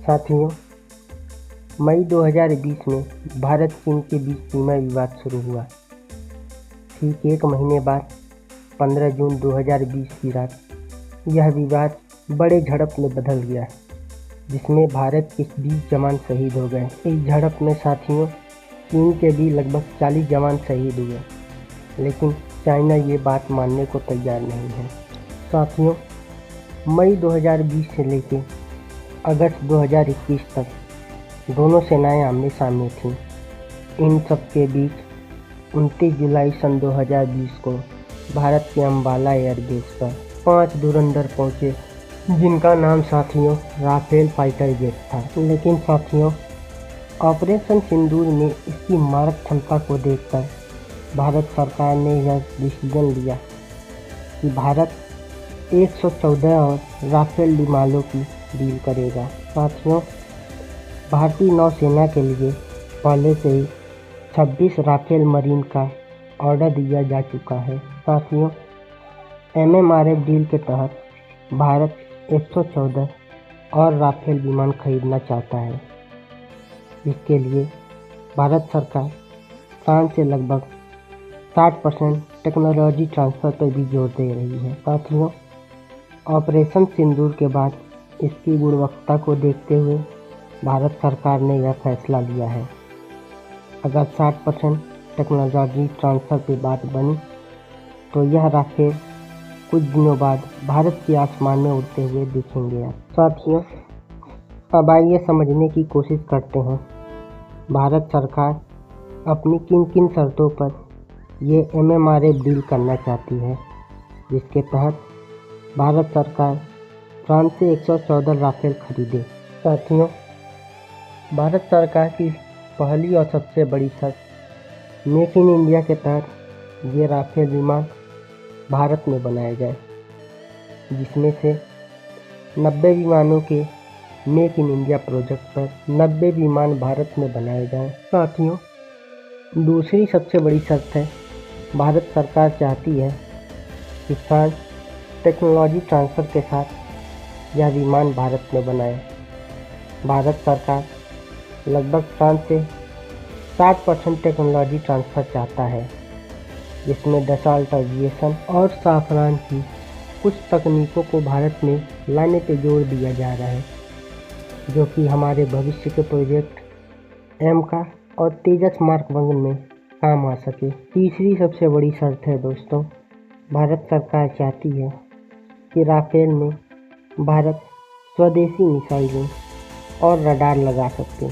साथियों, मई 2020 में भारत चीन के बीच सीमा विवाद शुरू हुआ। ठीक एक महीने बाद 15 जून 2020 की रात यह विवाद बड़े झड़प में बदल गया, जिसमें भारत के 20 जवान शहीद हो गए। इस झड़प में साथियों, चीन के भी लगभग 40 जवान शहीद हुए, लेकिन चाइना ये बात मानने को तैयार नहीं है। साथियों, मई 2020 से लेकर अगस्त 2021 तक दोनों सेनाएं आमने सामने थीं। इन सब के बीच 29 जुलाई सन 2020 को भारत के अंबाला एयरबेस पर 5 धुरंधर पहुंचे, जिनका नाम साथियों राफेल फाइटर जेट था। लेकिन साथियों, ऑपरेशन सिंदूर में इसकी मारक क्षमता को देखकर भारत सरकार ने यह डिसीजन लिया कि भारत 114 और राफेल विमानों की डील करेगा। साथियों, भारतीय नौसेना के लिए पहले से ही 26 राफेल मरीन का ऑर्डर दिया जा चुका है। साथियों, MMRF डील के तहत भारत 114 और राफेल विमान खरीदना चाहता है। इसके लिए भारत सरकार फ्रांस से लगभग 60% टेक्नोलॉजी ट्रांसफ़र पर भी जोर दे रही है। साथियों, ऑपरेशन सिंदूर के बाद इसकी गुणवत्ता को देखते हुए भारत सरकार ने यह फैसला लिया है। अगर 60% टेक्नोलॉजी ट्रांसफ़र की बात बनी तो यह राफेल कुछ दिनों बाद भारत के आसमान में उड़ते हुए दिखेंगे। साथियों, अब आइए समझने की कोशिश करते हैं भारत सरकार अपनी किन किन शर्तों पर ये MMRF डील करना चाहती है, जिसके तहत भारत सरकार फ्रांस से 114 राफेल खरीदे। साथियों, भारत सरकार की पहली और सबसे बड़ी शर्त मेक इन इंडिया के तहत ये राफेल विमान भारत में बनाए जाए, जिसमें से 90 विमानों के मेक इन इंडिया प्रोजेक्ट पर 90 विमान भारत में बनाए जाएं। साथियों, दूसरी सबसे बड़ी शर्त है, भारत सरकार चाहती है कि फ्रांस टेक्नोलॉजी ट्रांसफ़र के साथ यह विमान भारत में बनाए। भारत सरकार लगभग फ्रांस से 60% टेक्नोलॉजी ट्रांसफ़र चाहता है, जिसमें डसॉल्ट एविएशन और साफरान की कुछ तकनीकों को भारत में लाने पर जोर दिया जा रहा है, जो कि हमारे भविष्य के प्रोजेक्ट एमका और तेजस मार्क 1 में काम आ सके। तीसरी सबसे बड़ी शर्त है दोस्तों, भारत सरकार चाहती है कि राफेल में भारत स्वदेशी मिसाइलें और रडार लगा सके।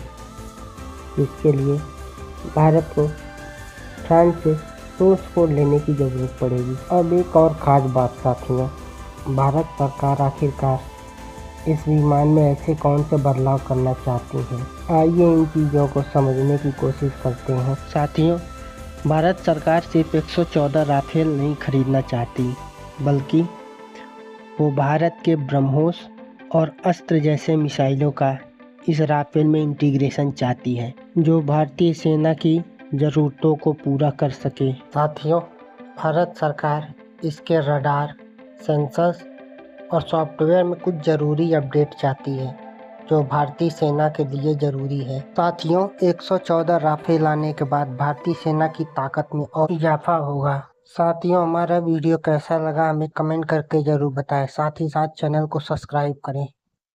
इसके लिए भारत को फ्रांस से सोर्स कोड लेने की ज़रूरत पड़ेगी। अब एक और ख़ास बात साथियों, भारत सरकार आखिरकार इस विमान में ऐसे कौन से बदलाव करना चाहती है, आइए इन चीज़ों को समझने की कोशिश करते हैं। साथियों, भारत सरकार सिर्फ 114 राफेल नहीं खरीदना चाहती, बल्कि वो भारत के ब्रह्मोस और अस्त्र जैसे मिसाइलों का इस राफेल में इंटीग्रेशन चाहती है, जो भारतीय सेना की ज़रूरतों को पूरा कर सके। साथियों, भारत सरकार इसके रडार, सेंसर्स और सॉफ्टवेयर में कुछ ज़रूरी अपडेट चाहती है, जो भारतीय सेना के लिए ज़रूरी है। साथियों, 114 राफेल आने के बाद भारतीय सेना की ताकत में और इजाफा होगा। साथियों, हमारा वीडियो कैसा लगा हमें कमेंट करके ज़रूर बताएं। साथ ही साथ चैनल को सब्सक्राइब करें।